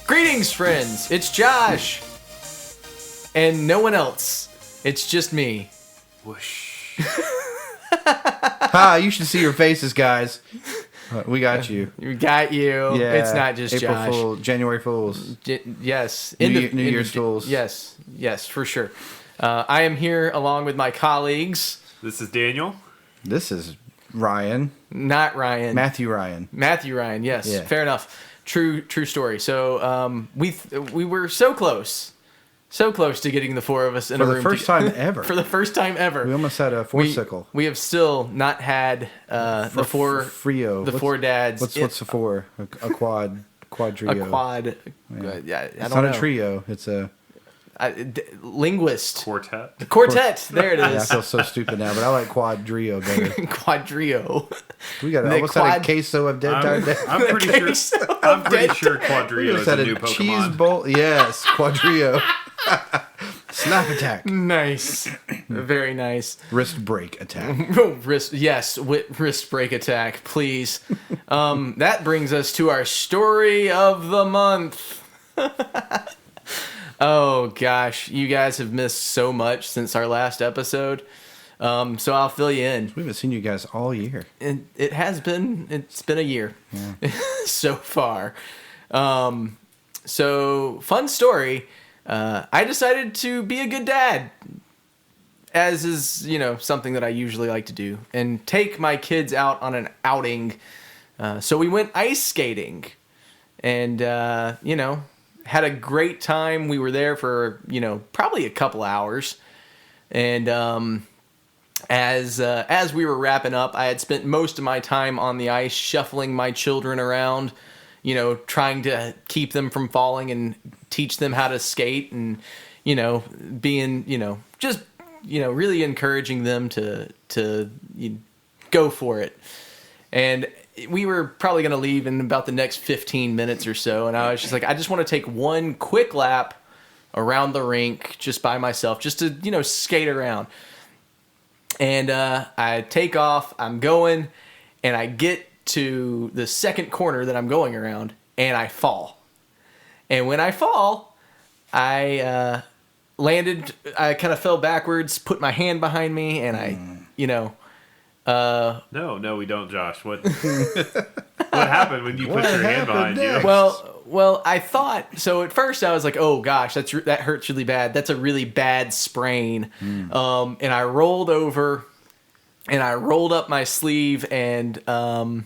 Greetings, friends. It's Josh. And no one else. It's just me. Whoosh. Hi, you should see your faces, guys. We got you. We got you. Yeah. It's not just April Josh. Fool, January Fools. Yes. New Year's Fools. Yes, for sure. I am here along with my colleagues. This is Daniel. This is Ryan. Not Ryan. Matthew Ryan. Matthew Ryan, yes. Yeah. Fair enough. True story. So we were so close to getting the four of us in a room. For the first time ever. For the first time ever. We almost had a four-sickle. We have still not had the four Frio. four dads. What's the four? A quad trio. A quad. Yeah. I It's don't not know. a trio. It's a Linguist. Quartet. Quartet. There it Yeah, I is. feel so stupid now, but I like quad trio better. Quadrio. We got The almost had a queso of dead time day. I'm pretty sure Quadrio Almost is had a a new cheese Pokemon. bowl. Yes, quadrio. Snap attack. Nice. Very nice. Wrist break attack. Wrist break attack, please. That brings us to our story of the month. Oh gosh, you guys have missed so much since our last episode. So I'll fill you in. We haven't seen you guys all year. And it's been a year so far. So fun story. I decided to be a good dad, as is, something that I usually like to do, and take my kids out on an outing. So we went ice skating and, had a great time. We were there for, probably a couple hours. And, as we were wrapping up, I had spent most of my time on the ice shuffling my children around, trying to keep them from falling and teach them how to skate and, being, just, really encouraging them to go for it. And we were probably going to leave in about the next 15 minutes or so. And I was just like, I just want to take one quick lap around the rink just by myself, just to, skate around. And I take off, I'm going, and I get to the second corner that I'm going around, and I fall. And when I fall, I landed, I kind of fell backwards, put my hand behind me, and I, No, we don't, Josh. What happened when you put your hand behind you? Well, I thought so. At first, I was like, "Oh gosh, that hurts really bad. That's a really bad sprain." And I rolled over, and I rolled up my sleeve, and my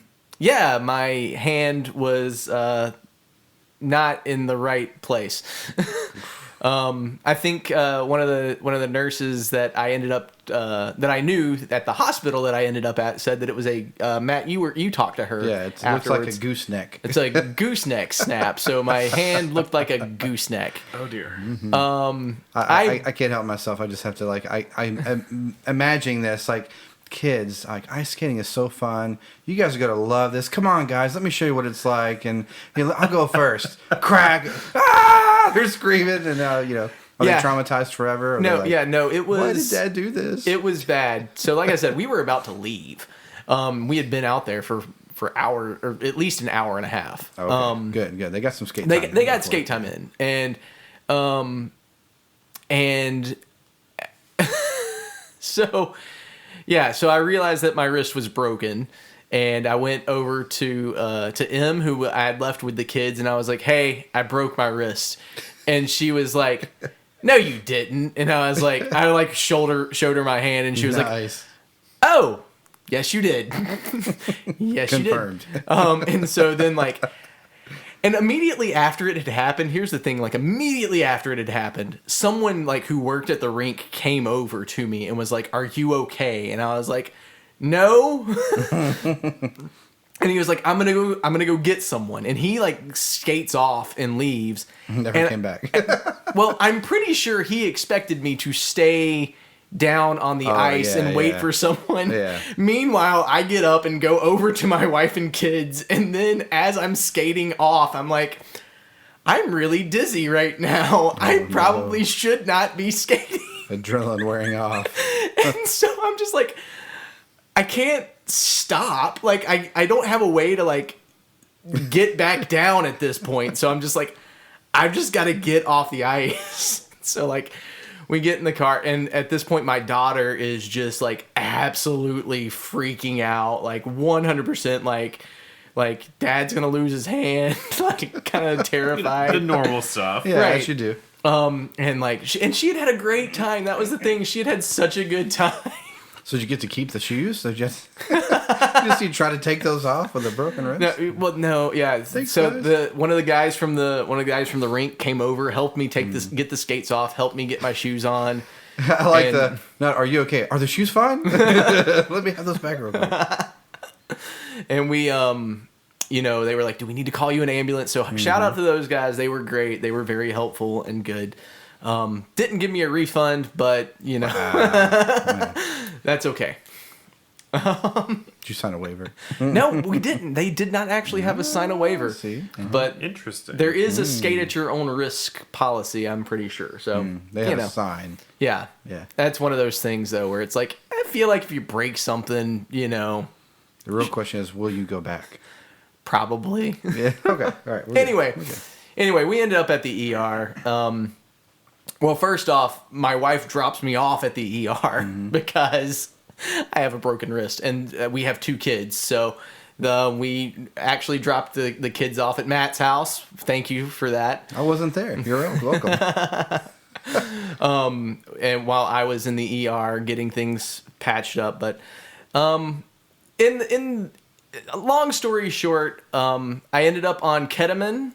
hand was not in the right place. I think one of the nurses that I ended up that I knew at the hospital that I ended up at said that it was a Matt. You talked to her. Yeah, it looks like a gooseneck. It's a gooseneck snap. So my hand looked like a gooseneck. Oh dear. Mm-hmm. I can't help myself. I just have to I'm imagining this kids, ice skating is so fun. You guys are gonna love this. Come on, guys, let me show you what it's like. And I'll go first. Crack! Ah! They're screaming, and are they traumatized forever? No, it was. Why did Dad do this? It was bad. So, like I said, we were about to leave. We had been out there for hour, or at least an hour and a half. Okay, good. They got some skate time. They got skate time in, and so. Yeah, so I realized that my wrist was broken, and I went over to M, who I had left with the kids, and I was like, "Hey, I broke my wrist," and she was like, "No, you didn't," and I was like, showed her my hand, and she was like, "Oh, yes, you did." Yes, confirmed. You did. And so then and immediately after it had happened, here's the thing, immediately after it had happened, someone who worked at the rink came over to me and was like, "Are you okay?" And I was like, "No." And he was like, I'm gonna go get someone. And he skates off and leaves. Never came back. Well, I'm pretty sure he expected me to stay down on the ice and wait for someone. Yeah. Meanwhile, I get up and go over to my wife and kids, and then as I'm skating off, I'm like, I'm really dizzy right now. I probably should not be skating. Adrenaline wearing off. And so I'm just like, I can't stop. Like, I don't have a way to, like, get back down at this point. So I'm just like, I've just got to get off the ice. So, like, we get in the car, and at this point, my daughter is just, like, absolutely freaking out. Like, 100%, like Dad's gonna lose his hand, like kind of terrified. The normal stuff. Yeah, Right. as you do. And like, she had a great time. That was the thing. She had such a good time. So did you get to keep the shoes? So just you try to take those off with a broken wrist? No, yeah. Thanks, so guys. one of the guys from the rink came over, helped me get the skates off, helped me get my shoes on. I like no, are you okay? Are the shoes fine? Let me have those back real quick. And we, they were like, do we need to call you an ambulance? So shout out to those guys. They were great. They were very helpful and good. Didn't give me a refund, but, that's okay. Did you sign a waiver? No, we didn't. They did not actually have us sign a waiver. See? But Interesting. there is a skate at your own risk policy, I'm pretty sure. So, They have a sign. Yeah. Yeah. That's one of those things, though, where it's like, I feel like if you break something, The real question is, will you go back? probably. Yeah. Okay. All right. Anyway, we ended up at the ER. Well, first off, my wife drops me off at the ER because I have a broken wrist, and we have 2 kids. So we actually dropped the kids off at Matt's house. Thank you for that. I wasn't there. You're welcome. And while I was in the ER getting things patched up, but in long story short, I ended up on ketamine,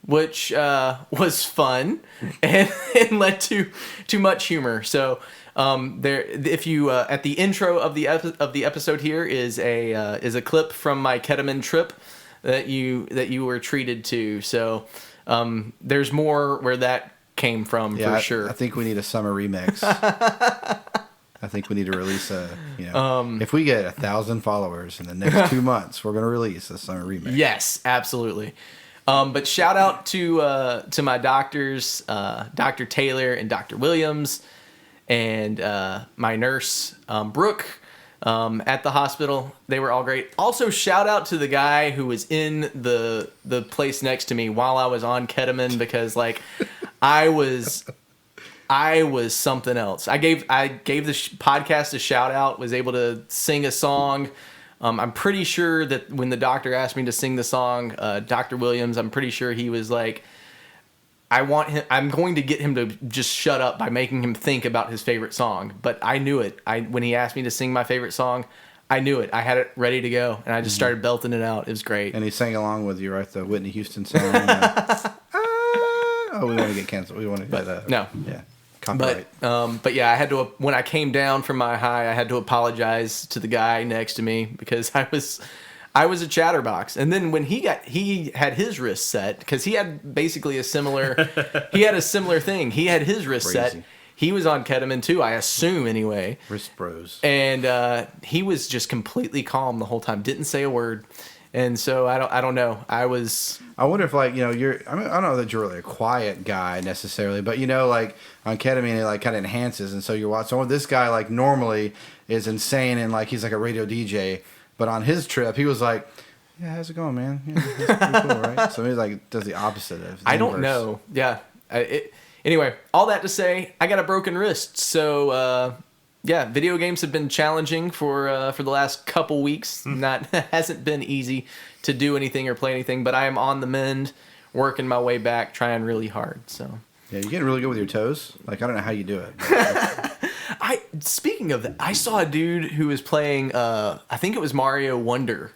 which was fun and led to too much humor. So if you at the intro of the episode here is a clip from my ketamine trip that you were treated to. So there's more where that came from for sure. I think we need a summer remix. I think we need to release if we get 1,000 followers in the next 2 months, we're going to release a summer remix. Yes, absolutely. But shout out to my doctors, Dr. Taylor and Dr. Williams, and my nurse, Brooke, at the hospital. They were all great. Also, shout out to the guy who was in the place next to me while I was on ketamine, because like I was something else. I gave the podcast a shout out, was able to sing a song. I'm pretty sure that when the doctor asked me to sing the song, Dr. Williams, I'm pretty sure he was like, I'm going to get him to just shut up by making him think about his favorite song. But I knew it. When he asked me to sing my favorite song, I knew it. I had it ready to go, and I just started belting it out. It was great. And he sang along with you, right? The Whitney Houston song. We want to get canceled. We want to get no. Yeah. Copyright. But yeah, I had to, when I came down from my high, I had to apologize to the guy next to me because I was a chatterbox. And then when he had his wrist set, because he had basically a similar thing. He had his wrist set. He was on ketamine too, I assume anyway. Wrist bros. And he was just completely calm the whole time. Didn't say a word. And so I don't know. I wonder if I don't know that you're really a quiet guy necessarily, but like on ketamine it like kind of enhances, and so you're watching. So this guy like normally is insane and like he's like a radio DJ, but on his trip he was like, yeah, how's it going, man? Yeah, that's pretty cool, right? So he like does the opposite of. I don't know. Yeah. Anyway, all that to say, I got a broken wrist, so. Yeah, video games have been challenging for the last couple weeks. Hasn't been easy to do anything or play anything, but I am on the mend, working my way back, trying really hard. So yeah, you're getting really good with your toes. Like I don't know how you do it. Speaking of that, I saw a dude who was playing. I think it was Mario Wonder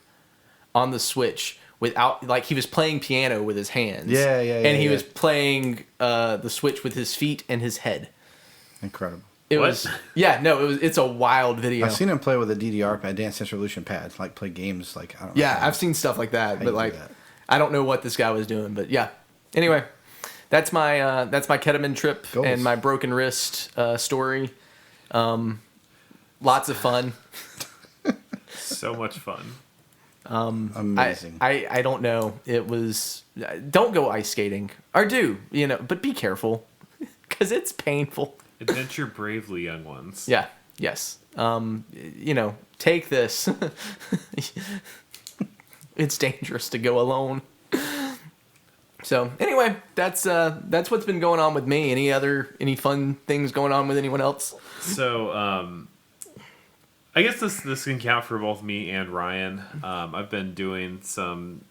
on the Switch without he was playing piano with his hands. Yeah. And he was playing the Switch with his feet and his head. Incredible. It's a wild video. I've seen him play with a DDR pad, Dance Dance Revolution pad, like play games like I don't know. Yeah, I've seen stuff like that, but like I don't know what this guy was doing, but yeah. Anyway, that's my ketamine trip and my broken wrist story. Lots of fun. So much fun. Amazing. I don't know. It was, don't go ice skating, or do, but be careful because it's painful. Adventure bravely, young ones. Yeah. Yes. Take this. It's dangerous to go alone. So anyway, that's what's been going on with me. Any fun things going on with anyone else? So I guess this can count for both me and Ryan. I've been doing some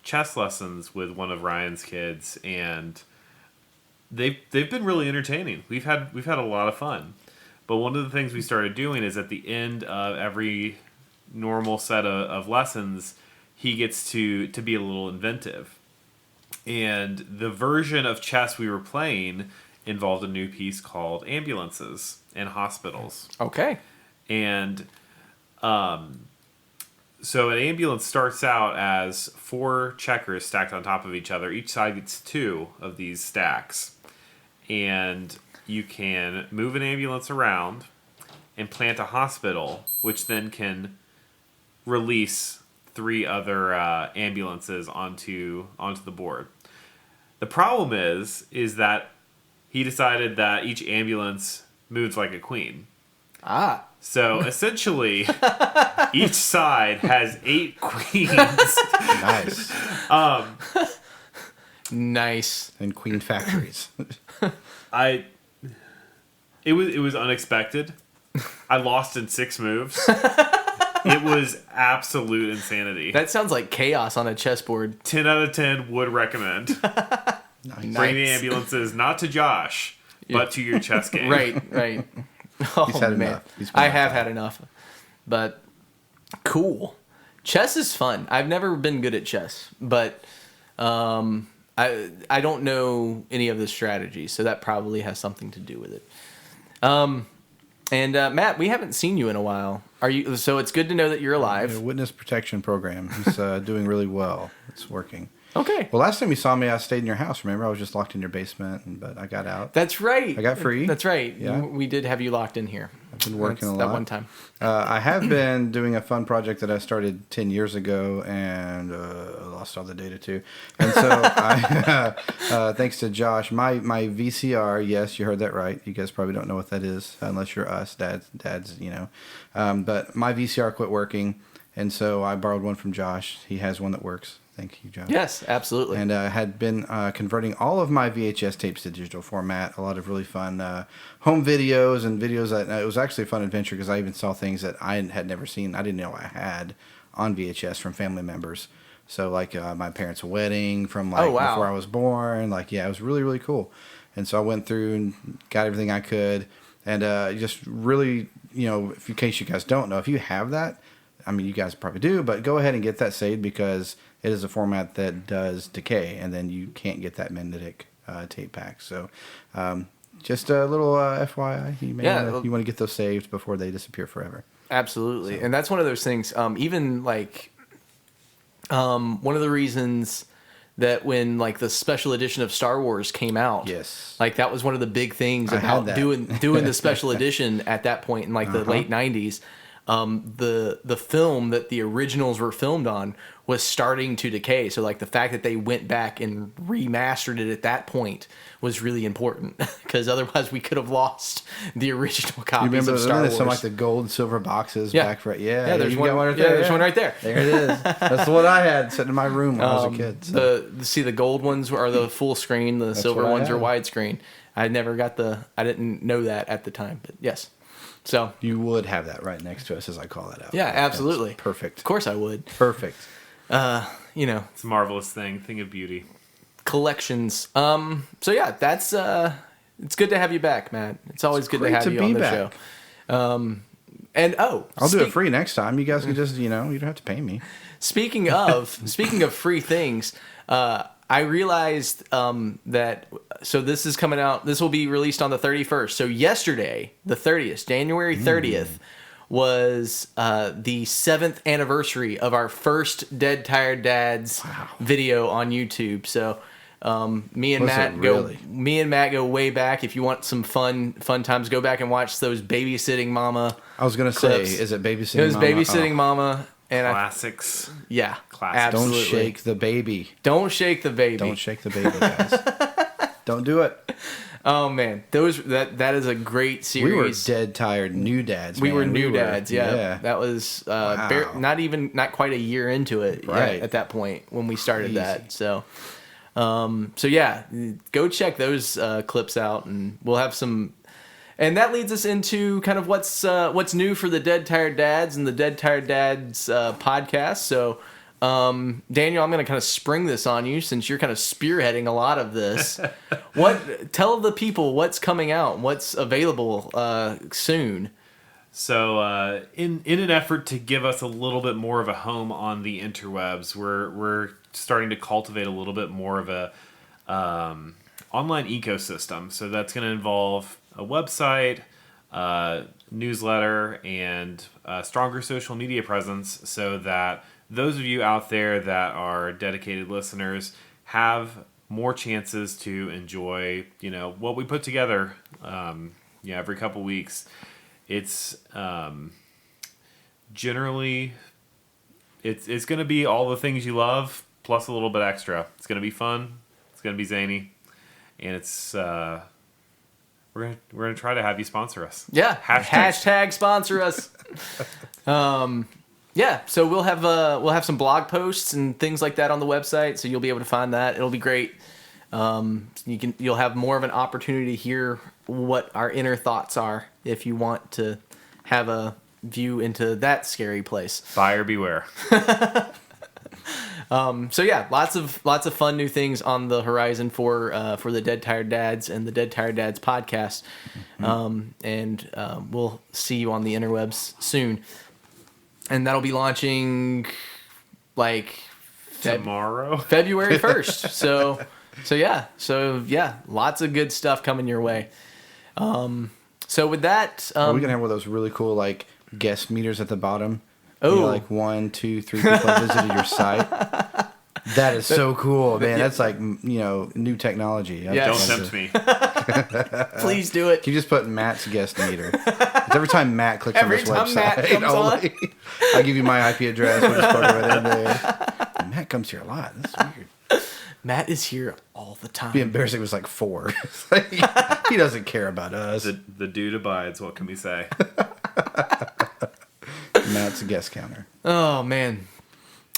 chess lessons with one of Ryan's kids, and they've been really entertaining. We've had a lot of fun. But one of the things we started doing is at the end of every normal set of lessons, he gets to be a little inventive. And the version of chess we were playing involved a new piece called ambulances and hospitals. Okay. And so an ambulance starts out as 4 checkers stacked on top of each other. Each side gets 2 of these stacks. And you can move an ambulance around and plant a hospital, which then can release 3 other ambulances onto the board. The problem is that he decided that each ambulance moves like a queen. Ah. So essentially, each side has 8 queens. Nice. Nice. And queen factories. It was unexpected. I lost in 6 moves. It was absolute insanity. That sounds like chaos on a chessboard. 10 out of 10 would recommend. Nice. Bring the ambulances not to Josh, but to your chess game. Right. Oh, He's had man. enough. I have had enough. But cool. Chess is fun. I've never been good at chess, but I don't know any of the strategies, so that probably has something to do with it. And Matt, we haven't seen you in a while. So it's good to know that you're alive. The witness protection program is doing really well. It's working. Okay. Well, last time you saw me, I stayed in your house. Remember, I was just locked in your basement, but I got out. That's right. I got free. That's right. Yeah. We did have you locked in here. I've been working a lot. That one time. I have been doing a fun project that I started 10 years ago, and lost all the data too. And so, thanks to Josh, my VCR, yes, you heard that right. You guys probably don't know what that is, unless you're us, dads, but my VCR quit working, and so I borrowed one from Josh. He has one that works. Thank you, Josh. Yes, absolutely. And had been converting all of my VHS tapes to digital format. A lot of really fun home videos and videos that it was actually a fun adventure because I even saw things that I had never seen. I didn't know I had on VHS from family members. So like my parents' wedding from before I was born. It was really, really cool. And so I went through and got everything I could. And just really, in case you guys don't know, if you have that, I mean, you guys probably do, but go ahead and get that saved because it is a format that does decay, and then you can't get that magnetic tape pack. So just a little FYI, you want to get those saved before they disappear forever. Absolutely. So. And that's one of those things, even one of the reasons that when the special edition of Star Wars came out, yes, that was one of the big things about doing the special edition at that point in the late 90s. The film that the originals were filmed on was starting to decay. So the fact that they went back and remastered it at that point was really important because otherwise we could have lost the original copies of Star Wars. Some the gold and silver boxes back for there's one right there. There's one right there. There it is. That's what I had sitting in my room when I was a kid. So. The gold ones are the full screen. The silver ones are widescreen. I didn't know that at the time, but yes. So you would have that right next to us as I call that out. Yeah, absolutely. That's perfect. Of course I would. Perfect. It's a marvelous thing of beauty. Collections. So yeah, that's it's good to have you back, Matt. It's always good to have you on the show. I'll do it free next time. You guys can just, you don't have to pay me. Speaking of free things, I realized that this is coming out. This will be released on the 31st. So yesterday, the 30th, January 30th, was the 7th anniversary of our first Dead Tired Dads video on YouTube. So me and Matt go way back. If you want some fun times, go back and watch those babysitting mama. I was gonna say, is it babysitting? It was Babysitting Mama. And classics. Yeah. Classics. Absolutely. Don't shake the baby. Don't shake the baby. Don't shake the baby, guys. Don't do it. Oh man, that is a great series. We were dead tired new dads. We man. were new dads. Yeah. That was Wow. not quite a year into it Right. at that point when we started Easy. that. So yeah, go check those clips out, and we'll have some. And that leads us into kind of what's new for the Dead Tired Dads and the Dead Tired Dads podcast. So, Daniel, I'm going to kind of spring this on you since you're kind of spearheading a lot of this. Tell the people what's coming out, what's available soon. So, in an effort to give us a little bit more of a home on the interwebs, we're starting to cultivate a little bit more of a online ecosystem. So that's going to involve a website, newsletter, and a stronger social media presence, so that those of you out there that are dedicated listeners have more chances to enjoy, what we put together, every couple weeks. It's generally it's going to be all the things you love plus a little bit extra. It's going to be fun. It's going to be zany, and it's we're gonna try to have you sponsor us. Yeah, hashtag sponsor us. Yeah, so we'll have some blog posts and things like that on the website, so you'll be able to find that. It'll be great. You'll have more of an opportunity to hear what our inner thoughts are if you want to have a view into that scary place. Buyer beware. So yeah, lots of fun new things on the horizon for the Dead Tired Dads and the Dead Tired Dads podcast. And we'll see you on the interwebs soon. And that'll be launching like tomorrow, February 1st. So yeah, lots of good stuff coming your way. So with that, Are we gonna have one of those really cool like guest meters at the bottom? Oh, like 1, 2, 3 people have visited your site. That is so cool, man. That's like new technology. Yeah. Don't tempt me. Please do it. Can you just put Matt's guest meter? It's every time Matt clicks on this website, Matt comes on. I'll give you my IP address. We'll just put it right in there. Matt comes here a lot. That's weird. Matt is here all the time. It'd be embarrassing if it was like 4. He doesn't care about us. The dude abides. What can we say? Matt's a guest counter. Oh man.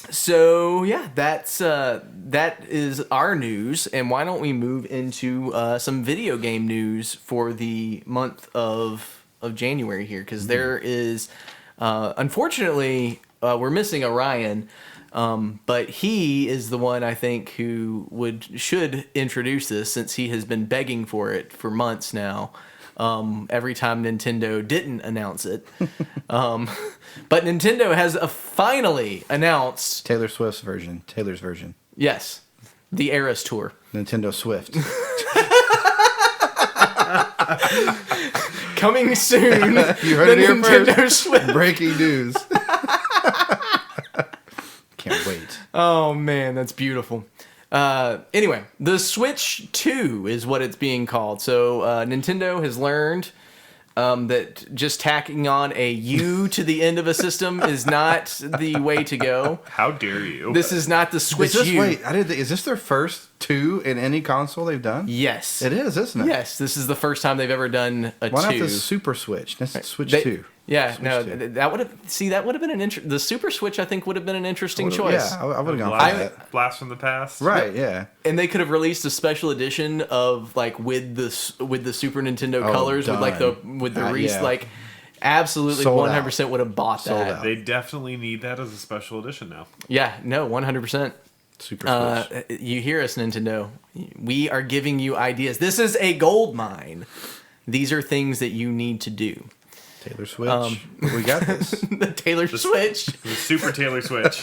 So yeah, that is our news, and why don't we move into some video game news for the month of January here? Because there is, unfortunately, we're missing Orion, but he is the one I think who should introduce this, since he has been begging for it for months now. Every time Nintendo didn't announce it. But Nintendo has finally announced... Taylor's version. Yes. The Eras Tour. Nintendo Swift. Coming soon. You heard it here Nintendo first. Swift. Breaking news. Can't wait. Oh, man, that's beautiful. Anyway, the Switch 2 is what it's being called. So Nintendo has learned that just tacking on a U to the end of a system is not the way to go. How dare you? This is not the Switch U. Wait, is this their first 2 in any console they've done? Yes. It is, isn't it? Yes, this is the first time they've ever done a 2. Why not the Super Switch? That's Switch 2. Yeah, Switch no, 2. that would have been the Super Switch. I think would have been an interesting choice. Yeah, I would have gone for that. Blast from the past. Right, yeah. And they could have released a special edition of like with the Super Nintendo colors done. with the wreath. Yeah. Like, absolutely, Sold 100% would have bought Sold that. out. They definitely need that as a special edition now. Yeah, no, 100%. Super Switch. You hear us, Nintendo. We are giving you ideas. This is a gold mine. These are things that you need to do. Taylor Switch. We got this. The Taylor Switch. The Super Taylor Switch.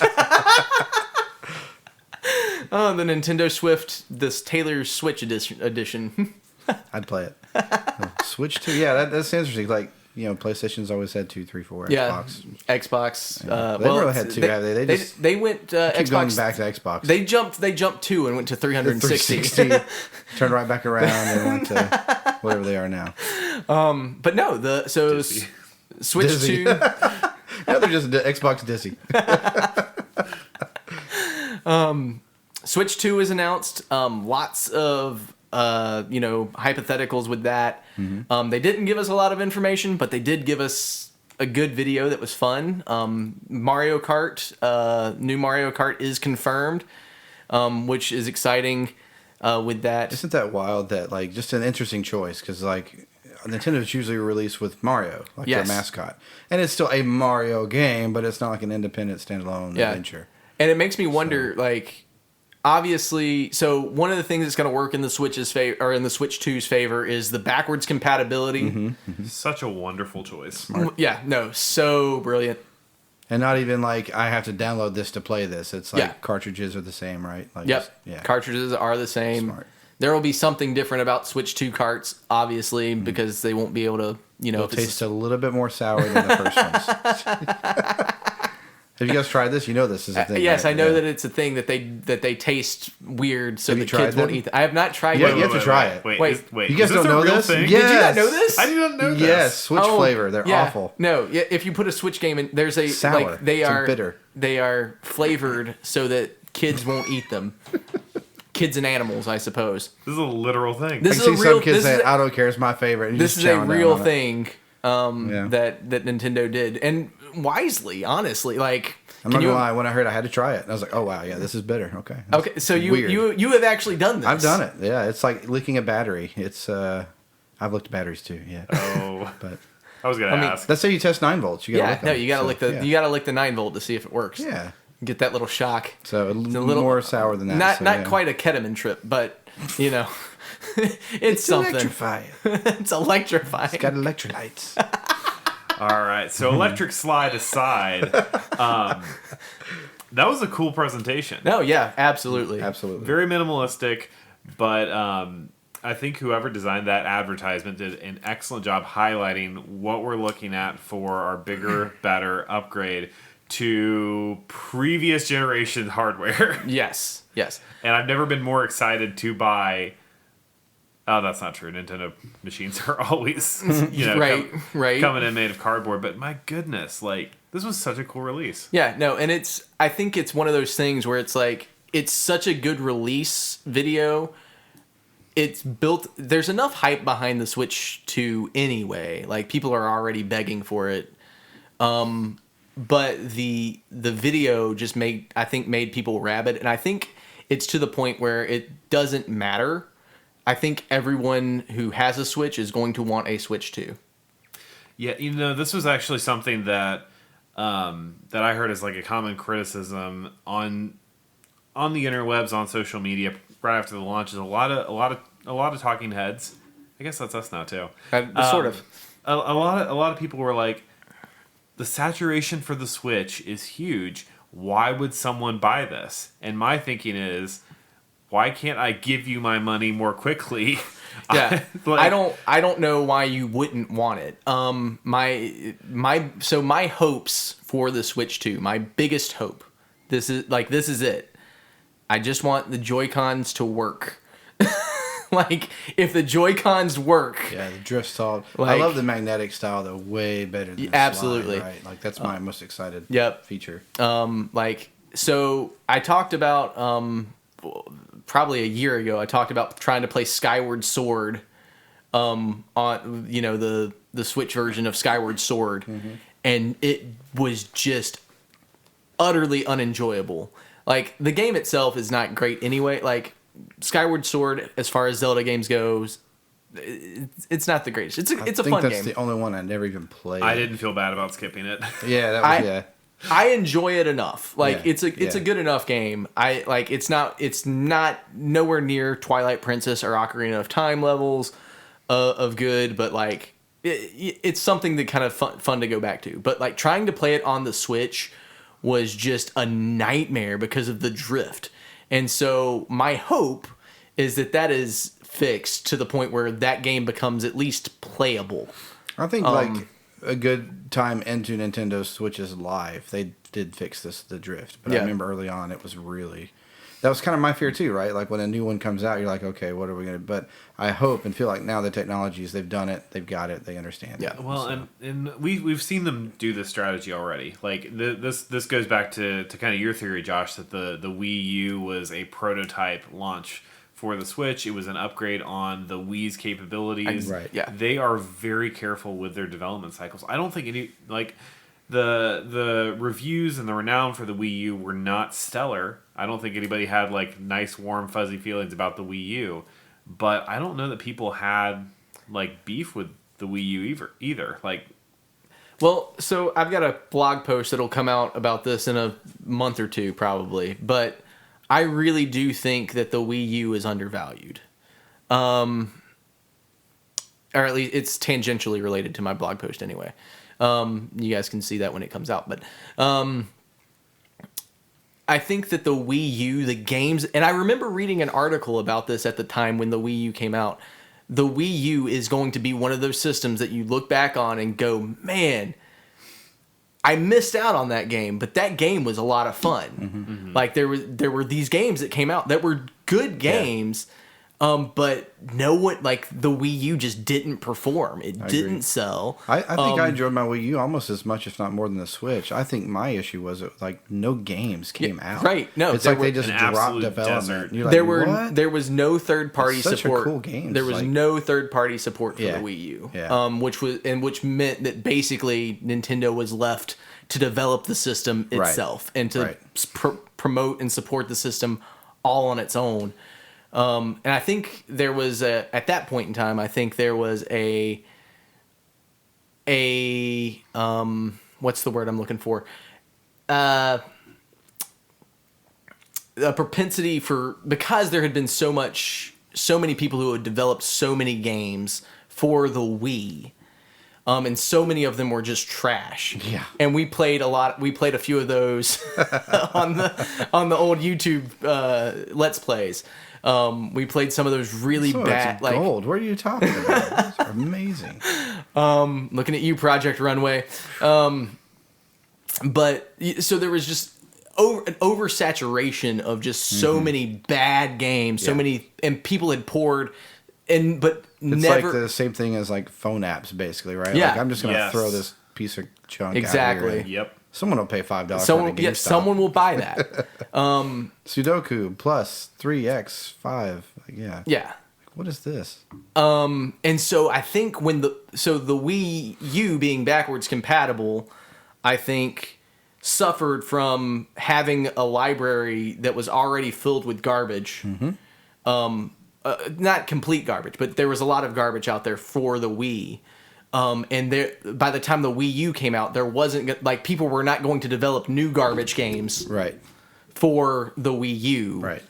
Oh, the Nintendo Swift, this Taylor Switch edition. I'd play it. Switch 2. Yeah, that's interesting. Like, PlayStation's always had 2, 3, 4. Yeah, Xbox. Xbox. They really had 2, have they? They went keep Xbox. going back to Xbox. They jumped 2 and went to 360. 360. Turned right back around and went to whatever they are now. But no, Switch Dizzy. 2. Now they're just Xbox dizzy. Switch 2 is announced. Lots of hypotheticals with that. Mm-hmm. They didn't give us a lot of information, but they did give us a good video that was fun. Mario Kart, new Mario Kart is confirmed, which is exciting. With that, isn't that wild? That like just an interesting choice because like Nintendo's usually released with Mario, like their mascot, and it's still a Mario game, but it's not like an independent standalone adventure. And it makes me wonder, like, obviously, so one of the things that's going to work in the Switch's favor, or in the Switch 2's favor, is the backwards compatibility. Mm-hmm, mm-hmm. Such a wonderful choice. Smart. Yeah, no, so brilliant. And not even like I have to download this to play this. It's like cartridges are the same, right? Like cartridges are the same. Smart. There will be something different about Switch 2 carts, obviously, because they won't be able to, it'll taste a little bit more sour than the first ones. Have you guys tried this? You know this is a thing. Yes, right? I know that it's a thing that they taste weird, so have the you tried kids won't eat them. I have not tried. Yeah, you have to try it. Wait. You guys don't know this? Thing? Yes. Did you not know this? I did not know this. Yes, Switch flavor. They're awful. No, if you put a Switch game in, there's a sour. like they it's are bitter. They are flavored so that kids won't eat them. Kids and animals, I suppose. This is a literal thing. I see some kids say, "I don't care, it's my favorite." And this is a real thing Yeah. that Nintendo did, and wisely, honestly. Like, I'm not gonna lie. When I heard I had to try it, I was like, "Oh wow, yeah, this is bitter." Okay. Okay, so weird. you have actually done this. I've done it. Yeah, it's like leaking a battery. It's I've looked at batteries too. Yeah. Oh, But I was gonna ask. let's say you test 9 volts. You gotta lick you gotta lick the you gotta lick the 9-volt to see if it works. Yeah. Get that little shock. So a little more sour than that. Not quite a ketamine trip, but it's something. Electrifying. It's electrifying. It's got electrolytes. All right. So electric slide aside, that was a cool presentation. No, yeah, absolutely. Absolutely. Very minimalistic, but I think whoever designed that advertisement did an excellent job highlighting what we're looking at for our bigger, better upgrade to previous generation hardware. Yes. And I've never been more excited to buy. Oh, that's not true. Nintendo machines are always, right. coming in made of cardboard. But my goodness, like, this was such a cool release. Yeah, no, and I think it's one of those things where it's like, it's such a good release video. It's built, there's enough hype behind the Switch 2 anyway. Like, people are already begging for it. But the video just made people rabid. And I think it's to the point where it doesn't matter. I think everyone who has a Switch is going to want a Switch 2. Yeah, this was actually something that that I heard as like a common criticism on the interwebs, on social media right after the launch. Is a lot of talking heads. I guess that's us now too. Sort of. A lot of people were like, the saturation for the Switch is huge. Why would someone buy this? And my thinking is, why can't I give you my money more quickly? Yeah, I don't know why you wouldn't want it. My hopes for the Switch 2, my biggest hope, this is it. I just want the Joy-Cons to work. Like, if the Joy-Cons work. Yeah, the drift style. I love the magnetic style though, way better than the absolutely slide, right? Like, that's my most excited feature. So I talked about probably a year ago, I talked about trying to play Skyward Sword on the Switch version of Skyward Sword, and it was just utterly unenjoyable. Like, the game itself is not great anyway. Like, Skyward Sword, as far as Zelda games goes, it's not the greatest. It's a fun game. I think that's the only one I never even played. I didn't feel bad about skipping it. Yeah, I enjoy it enough. Like, it's a good enough game. It's not nowhere near Twilight Princess or Ocarina of Time levels of good, but like it's something that kind of fun to go back to. But like, trying to play it on the Switch was just a nightmare because of the drift. And so my hope is that is fixed to the point where that game becomes at least playable. I think like a good time into Nintendo Switch's live, they did fix the drift. But I remember early on it was really that was kind of my fear too, right? Like when a new one comes out, you're like, okay, what are we gonna? But I hope and feel like now the technologies, they've done it, they've got it, they understand. Yeah. It. Well, So, and we've seen them do this strategy already. Like this goes back to kind of your theory, Josh, that the Wii U was a prototype launch for the Switch. It was an upgrade on the Wii's capabilities. Right. Yeah. They are very careful with their development cycles. I don't think any like the reviews and the renown for the Wii U were not stellar. I don't think anybody had like nice, warm, fuzzy feelings about the Wii U. But I don't know that people had like beef with the Wii U either. Like, Well, so I've got a blog post that'll come out about this in a month or two, probably. But I really do think that the Wii U is undervalued. Or at least it's tangentially related to my blog post anyway. You guys can see that when it comes out. But I think that the Wii U, the games... And I remember reading an article about this at the time when the Wii U came out. The Wii U is going to be one of those systems that you look back on and go, man... I missed out on that game, but that game was a lot of fun. Mm-hmm. Like there were these games that came out that were good games, but no one like the Wii U just didn't perform. It didn't agree. sell. I think I enjoyed my Wii U almost as much, if not more, than the Switch. I think my issue was like no games came out. Right? No, it's there like they were- just An dropped absolute development. desert. You're like, there were what? there was no third party It's such a support. cool game. There was Like- no third party support for Yeah. the Wii U. Yeah. Which meant that basically Nintendo was left to develop the system Right. itself and to Right. promote and support the system all on its own. And I think there was at that point in time, I think there was a what's the word I'm looking for? A propensity for, because there had been so many people who had developed so many games for the Wii. And so many of them were just trash. Yeah. And we played a few of those on the old YouTube Let's Plays. We played some of those really So bad, it's like gold. What are you talking about? It's amazing. looking at you, Project Runway. But so there was just an oversaturation of just so many bad games, so Yeah. many, and people had poured, but It's never like the same thing as like phone apps, basically, right? Yeah. Like I'm just gonna Yes. throw this piece of junk out Exactly. here and yep. someone will pay $5 someone, for it. yeah, someone will buy that. Sudoku plus 3x5. Like, yeah. Yeah. What is this? And so I think the Wii U being backwards compatible, I think suffered from having a library that was already filled with garbage. Not complete garbage, but there was a lot of garbage out there for the Wii. And by the time the Wii U came out, there wasn't, like, people were not going to develop new garbage games Right. for the Wii U. Right.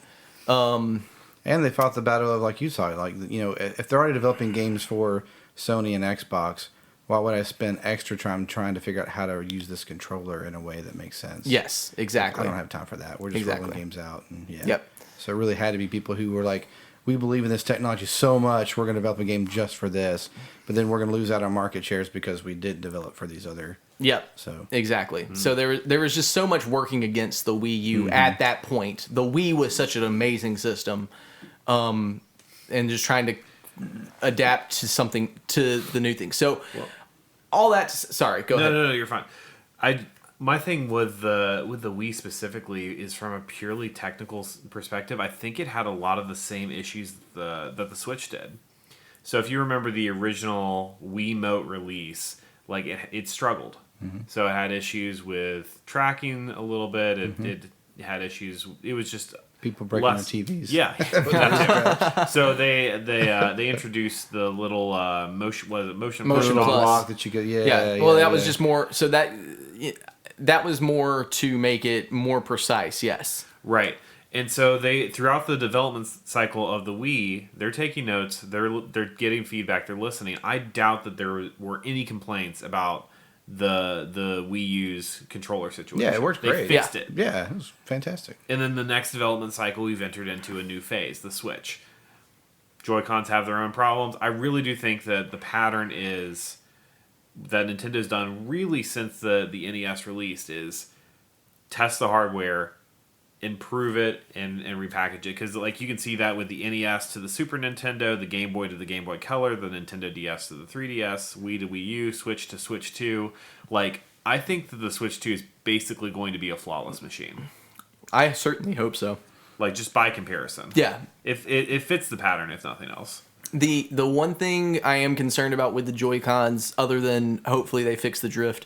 And they fought the battle of, like you saw, like, you know, if they're already developing games for Sony and Xbox, why would I spend extra time trying to figure out how to use this controller in a way that makes sense? Yes, exactly. I don't have time for that. We're just Exactly. rolling games out. And yeah. Yep. So it really had to be people who were like, we believe in this technology so much, we're going to develop a game just for this. But then we're going to lose out on market shares because we did develop for these other. Yep. So Exactly. So there was just so much working against the Wii U at that point. The Wii was such an amazing system, and just trying to adapt to something, to the new thing. So all that. Sorry, go ahead. No, you're fine. My thing with the Wii specifically is from a purely technical perspective. I think it had a lot of the same issues that the Switch did. So if you remember the original Wiimote release, like it struggled. So it had issues with tracking a little bit. It had issues. It was just people breaking their TVs. Yeah. that too. So they introduced the little motion Motion Motion Plus. block that you could. Yeah. Well, that was just more. So that was more to make it more precise. Yes. Right. And so they, throughout the development cycle of the Wii, they're taking notes, they're getting feedback, they're listening. I doubt that there were any complaints about the Wii U's controller situation. Yeah, it worked great. They fixed it. Yeah, it was fantastic. And then the next development cycle, we've entered into a new phase, the Switch. Joy-Cons have their own problems. I really do think that the pattern is that Nintendo's done really since the NES released is test the hardware, improve it and repackage it, because like you can see that with the NES to the Super Nintendo, the Game Boy to the Game Boy Color, the Nintendo DS to the 3DS, Wii to Wii U, Switch to Switch 2. Like, I think that the Switch 2 is basically going to be a flawless machine. I certainly hope so. Like, just by comparison. Yeah. If it fits the pattern, if nothing else. The one thing I am concerned about with the Joy-Cons, other than hopefully they fix the drift,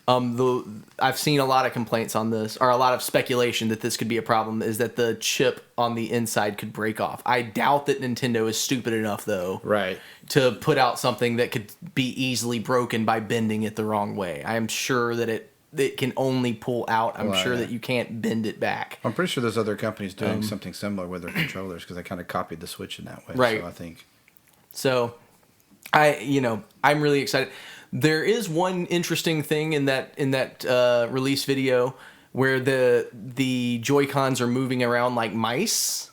I've seen a lot of complaints on this, or a lot of speculation that this could be a problem, is that the chip on the inside could break off. I doubt that Nintendo is stupid enough, though, Right. to put out something that could be easily broken by bending it the wrong way. I am sure that it can only pull out. I'm sure that you can't bend it back. I'm pretty sure there's other companies doing something similar with their controllers, because they kind of copied the Switch in that way. Right. So I think. So, I'm really excited. There is one interesting thing in that release video where the Joy-Cons are moving around like mice,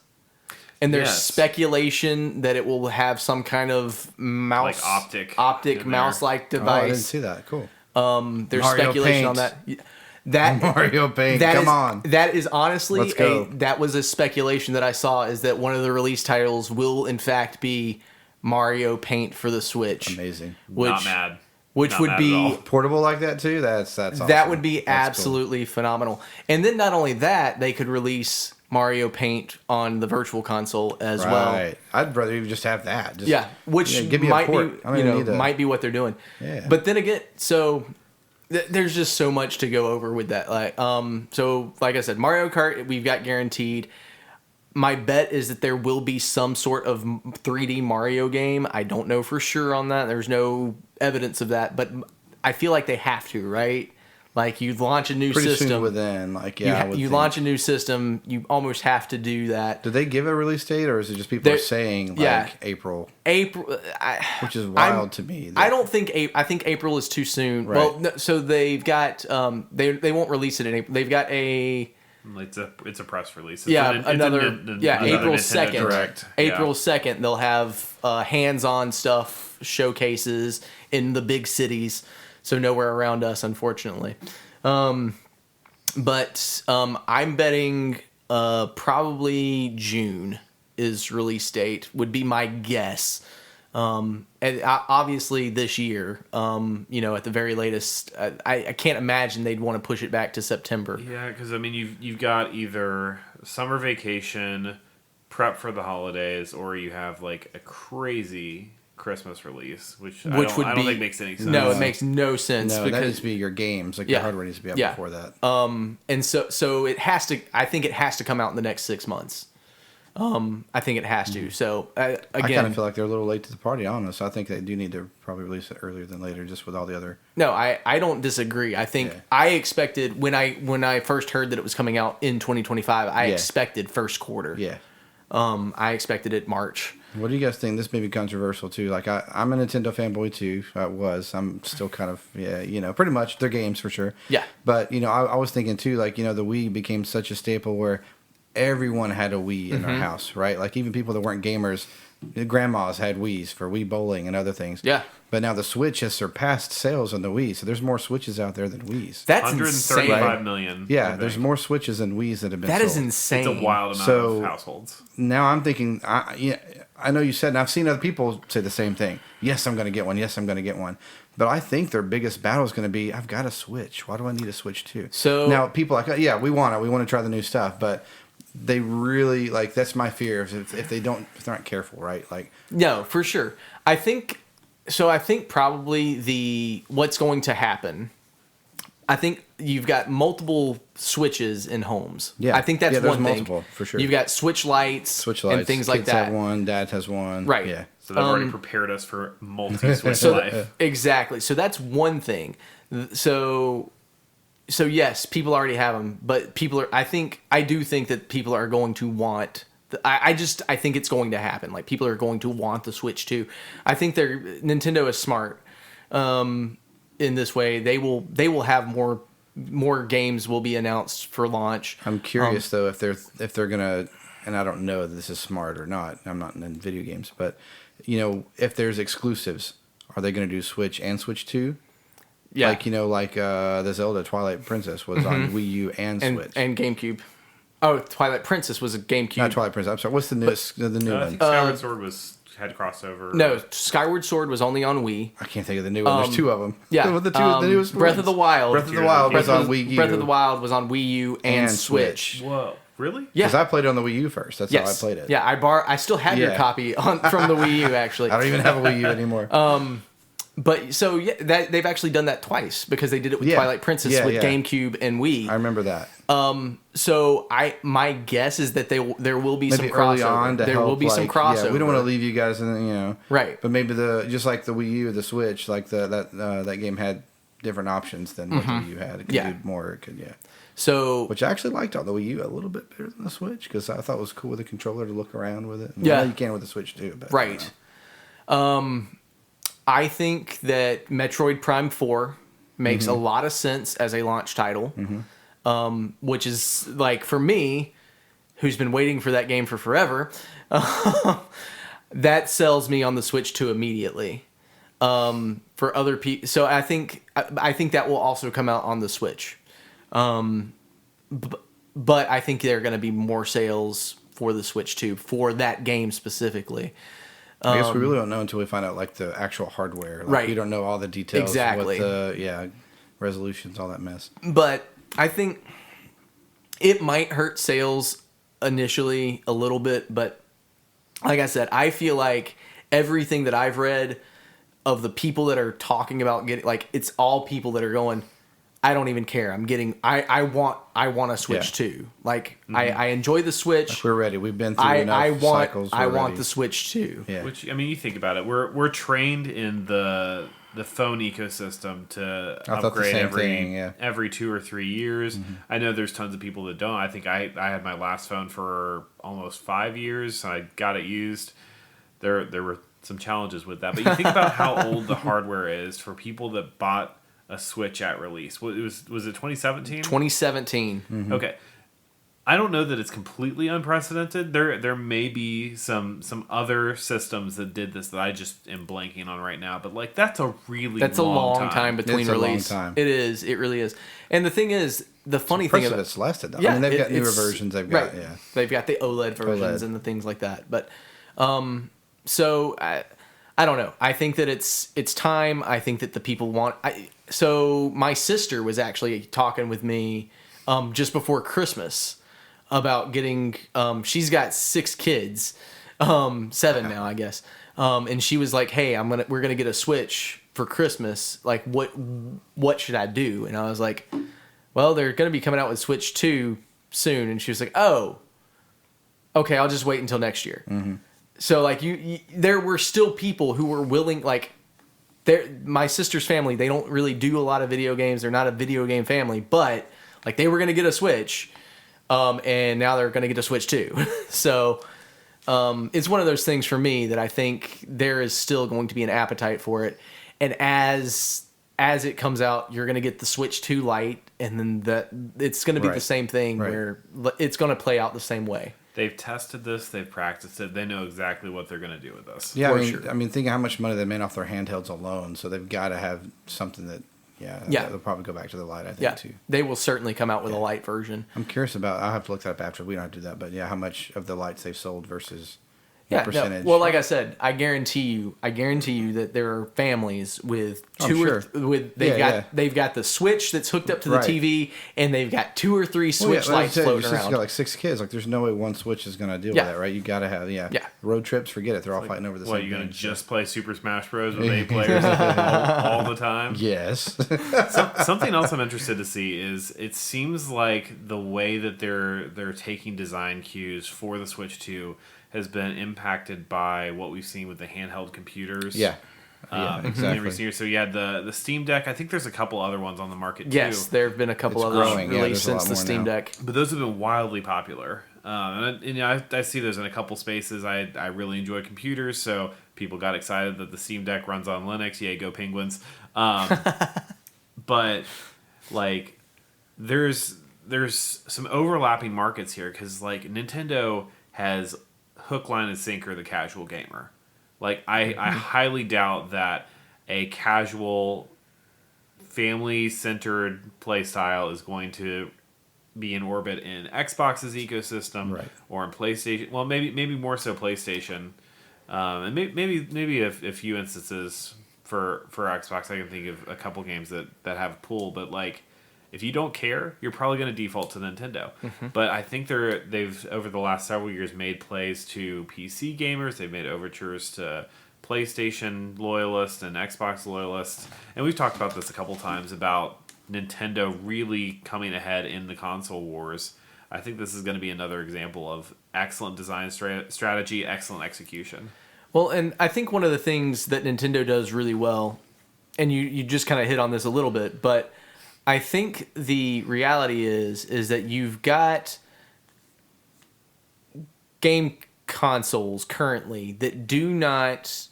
and there's speculation that it will have some kind of mouse, like optic mouse-like device. Oh, I didn't see that. Cool. There's Mario speculation on Paint. that. Mario Paint. That Come is, on. That is honestly Let's go. that was a speculation that I saw, is that one of the release titles will in fact be Mario Paint for the Switch. Amazing. Not mad. Which Not would mad be at all. Portable like that too. That's awesome. that would be That's absolutely phenomenal. And then not only that, they could release Mario Paint on the Virtual Console as cool. well. Right. I'd rather even just have that. Just, Which give me might a port. I don't even need that. might be what they're doing. Yeah. But then again, so there's just so much to go over with that. Like I said, Mario Kart we've got guaranteed. My bet is that there will be some sort of 3D Mario game. I don't know for sure on that. There's no evidence of that, but I feel like they have to, right? Like, you launch a new Pretty system. soon within, like, yeah. You launch a new system, you almost have to do that. Did they give a release date, or is it just people are saying, like, April? Which is wild to me. I don't think I think April is too soon. Right. Well, no, so they've got they won't release it in April. They've got a It's a press release. It's another April Nintendo 2nd. Direct. April 2nd, they'll have hands-on stuff, showcases in the big cities, so nowhere around us, unfortunately. But I'm betting probably June is release date, would be my guess. And obviously this year, at the very latest, I can't imagine they'd want to push it back to September. Yeah, because I mean, you've got either summer vacation, prep for the holidays, or you have like a crazy Christmas release, which I don't think makes any sense. No, it makes no sense. No, because that needs to be your games. Like, your hardware needs to be up before that. And so it has to. I think it has to come out in the next 6 months. I think it has to. So again, I kind of feel like they're a little late to the party, honestly. I think they do need to probably release it earlier than later, just with all the other. No, I don't disagree. I think I expected when I first heard that it was coming out in 2025, I expected first quarter. Yeah. I expected it March. What do you guys think? This may be controversial too. Like, I'm a Nintendo fanboy too. I was. I'm still kind of pretty much their games for sure. Yeah. But I was thinking too, like, the Wii became such a staple where everyone had a Wii in their house, right? Like, even people that weren't gamers, grandmas had Wiis for Wii bowling and other things. Yeah. But now the Switch has surpassed sales on the Wii, so there's more Switches out there than Wiis. That's 135 million. Yeah, there's more Switches than Wiis that have been That sold. is insane. It's a wild amount of households. Now I'm thinking, I know you said, and I've seen other people say the same thing. Yes, I'm going to get one. Yes, I'm going to get one. But I think their biggest battle is going to be, I've got a Switch. Why do I need a Switch too? So now people are like, we want it. We want to try the new stuff. But they really, like, that's my fear if they're not careful, right? Like, no, for sure. I think probably what's going to happen. I think you've got multiple Switches in homes. Yeah, I think that's there's one thing. Multiple, for sure. You've got Switch lights, and things like Kids that. have one. Dad has one. Right. Yeah. So they've already prepared us for multi-Switch life. Exactly. So that's one thing. So yes, people already have them, but I do think that people are going to want. I think it's going to happen. Like, people are going to want the Switch too. I think Nintendo is smart. In this way, they will have more games will be announced for launch. I'm curious though if they're gonna, and I don't know if this is smart or not. I'm not in video games, but if there's exclusives, are they gonna do Switch and Switch 2? Yeah, like the Zelda Twilight Princess was on Wii U and Switch and GameCube. Oh, Twilight Princess was a GameCube. Not Twilight Princess. I'm sorry. What's the newest? The new I one. think Skyward Sword had crossover. No, Skyward Sword was only on Wii. I can't think of the new one. There's two of them. Yeah, the newest Breath ones. of the Wild. Breath of the Wild was on Wii U. Breath of the Wild was on Wii U and Switch. Whoa, really? Yeah, Because I played it on the Wii U first. That's how I played it. Yeah, I still have your copy from the Wii U actually. I don't even have a Wii U anymore. But so they've actually done that twice because they did it with Twilight Princess with GameCube and Wii. I remember that. So my guess is that there will be Maybe some early crossover. on to There help, will be some like, crossover. Yeah, we don't want to leave you guys in right. But maybe just like the Wii U, the Switch, like that game had different options than what the Wii U had. It could do more. It could So, which I actually liked on the Wii U a little bit better than the Switch because I thought it was cool with the controller to look around with it. I know you can with the Switch too. But, right. I think that Metroid Prime 4 makes a lot of sense as a launch title, which is like for me, who's been waiting for that game for forever, that sells me on the Switch 2 immediately. For other people, so I think that will also come out on the Switch. But I think there are going to be more sales for the Switch 2 for that game specifically. I guess we really don't know until we find out like the actual hardware. Like, right. We don't know all the details. Exactly. What the resolutions, all that mess. But I think it might hurt sales initially a little bit. But like I said, I feel like everything that I've read of the people that are talking about getting, like, it's all people that are going, I don't even care. I want a Switch too. Like I enjoy the Switch. Like we're ready. We've been through enough cycles. I want the Switch too. Yeah. Which, I mean, you think about it. We're trained in the phone ecosystem to upgrade every 2 or 3 years. I know there's tons of people that don't. I think I had my last phone for almost 5 years. I got it used. There were some challenges with that, but you think about how old the hardware is for people that bought a Switch at release. Was it 2017? 2017. Mm-hmm. Okay. I don't know that it's completely unprecedented. There may be some other systems that did this that I just am blanking on right now. But like that's a long time between release. It's a long time. It is. It really is. And the thing is, the funny thing about it's lasted though. Yeah, I mean they've got newer versions. They've got They've got the OLED versions and the things like that. But so I don't know. I think that it's time. I think that the people want. So my sister was actually talking with me just before Christmas about getting. She's got 6 kids, 7 now, I guess. And she was like, "Hey, we're gonna get a Switch for Christmas. Like, what should I do?" And I was like, "Well, they're gonna be coming out with Switch 2 soon." And she was like, "Oh, okay, I'll just wait until next year." Mm-hmm. So like there were still people who were willing, like my sister's family, they don't really do a lot of video games. They're not a video game family, but like they were going to get a Switch and now they're going to get a Switch too. So it's one of those things for me that I think there is still going to be an appetite for it. And as it comes out, you're going to get the Switch 2 Lite and then it's going to be the same thing where it's going to play out the same way. They've tested this. They've practiced it. They know exactly what they're going to do with this. Yeah, I mean, think of how much money they made off their handhelds alone. So they've got to have something that, they'll probably go back to the Lite, I think, too. They will certainly come out with a Lite version. I'm curious about, I'll have to look that up after. We don't have to do that. But how much of the Lights they've sold versus percentage. No. Well, like I said, I guarantee you that there are families with they've got the Switch that's hooked up to the TV, and they've got 2 or 3 Switch Lights floating around. You got like 6 kids. Like, there's no way one Switch is going to deal with that, right? You got to have road trips. Forget it. They're all fighting over the same thing. What, you're going to just play Super Smash Bros. With 8 players all the time? Yes. Something else I'm interested to see is it seems like the way that they're taking design cues for the Switch 2 has been impacted by what we've seen with the handheld computers. Yeah, exactly. In recent years. So you had the Steam Deck. I think there's a couple other ones on the market too. Yes, there have been a couple others released since the Steam Deck. But those have been wildly popular. I see those in a couple spaces. I really enjoy computers, so people got excited that the Steam Deck runs on Linux. Yay, go Penguins! But like, there's some overlapping markets here because like Nintendo has hook, line, and sinker the casual gamer. Like, I highly doubt that a casual, family-centered play style is going to be in orbit in Xbox's ecosystem, Right. or in PlayStation. Well, maybe more so PlayStation, and maybe a few instances for Xbox. I can think of a couple games that have pull, but like, if you don't care, you're probably going to default to Nintendo. But I think they've over the last several years made plays to PC gamers. They've made overtures to PlayStation loyalists and Xbox loyalists, and we've talked about this a couple times about Nintendo really coming ahead in the console wars. I think this is going to be another example of excellent design strategy, excellent execution. Well, and I think one of the things that Nintendo does really well, and you just kind of hit on this a little bit, but I think the reality is that you've got game consoles currently that do not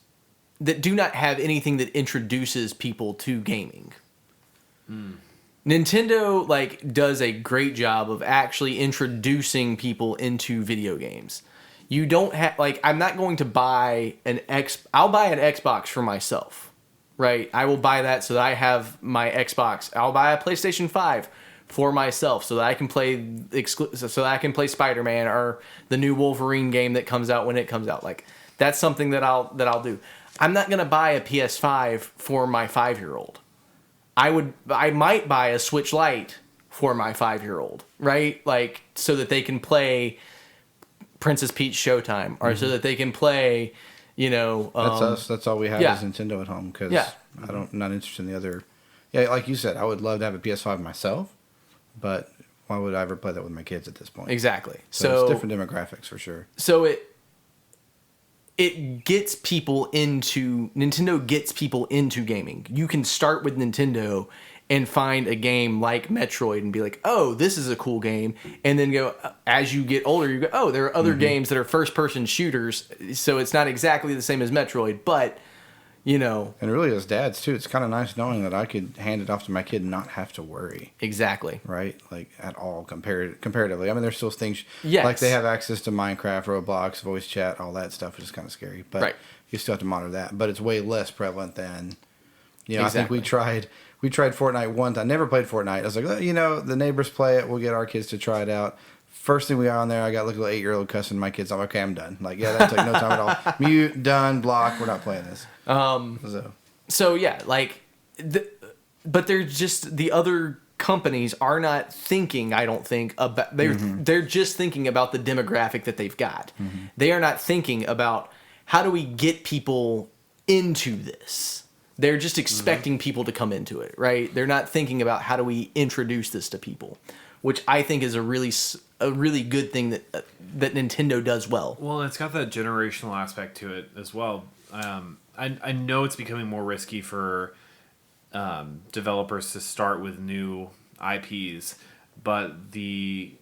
have anything that introduces people to gaming. Nintendo does a great job of actually introducing people into video games. You don't have I'm not going to buy I'll buy an Xbox for myself, right? I will buy that so that I have my Xbox. I'll buy a PlayStation 5 for myself so that I can play Spider-Man or the new Wolverine game that comes out when it comes out. That's something that I'll do. I'm not going to buy a PS5 for my 5-year-old. I might buy a Switch Lite for my 5-year-old, right? So that they can play Princess Peach Showtime, or so that they can play, that's us. That's all we have is Nintendo at home, because I'm not interested in the other. Yeah, like you said, I would love to have a PS5 myself, but why would I ever play that with my kids at this point? Exactly. So it's different demographics for sure. So it gets people into Nintendo gets people into gaming. You can start with Nintendo and find a game like Metroid and be like, oh, this is a cool game. And then go, as you get older, you go, oh, there are other games that are first-person shooters, so it's not exactly the same as Metroid, but, And really, as dads, too, it's kind of nice knowing that I could hand it off to my kid and not have to worry. Exactly. Right? At all, comparatively. I mean, there's still things, yes. They have access to Minecraft, Roblox, voice chat, all that stuff, which is kind of scary. But you still have to monitor that. But it's way less prevalent than, exactly. I think we tried Fortnite once. I never played Fortnite. I was like, the neighbors play it. We'll get our kids to try it out. First thing we got on there, I got a little 8-year-old cussing my kids. I'm like, okay, I'm done. That took no time at all. Mute, done, block. We're not playing this. But they're just, the other companies are not thinking, I don't think, about, they're just thinking about the demographic that they've got. They are not thinking about, how do we get people into this? They're just expecting people to come into it, right? They're not thinking about, how do we introduce this to people, which I think is a really good thing that Nintendo does well. Well, it's got that generational aspect to it as well. I know it's becoming more risky for developers to start with new IPs, but the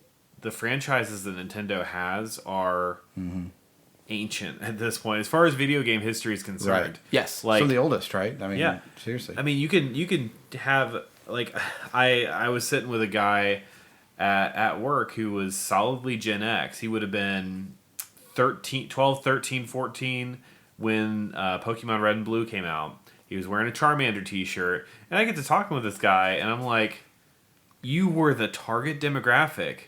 franchises that Nintendo has are ancient at this point, as far as video game history is concerned. Right. Yes, some of the oldest, right? I mean, seriously. I mean, you can have I was sitting with a guy at work who was solidly Gen X. He would have been 12, 13, 14 when Pokemon Red and Blue came out. He was wearing a Charmander t-shirt, and I get to talking with this guy, and I'm like, you were the target demographic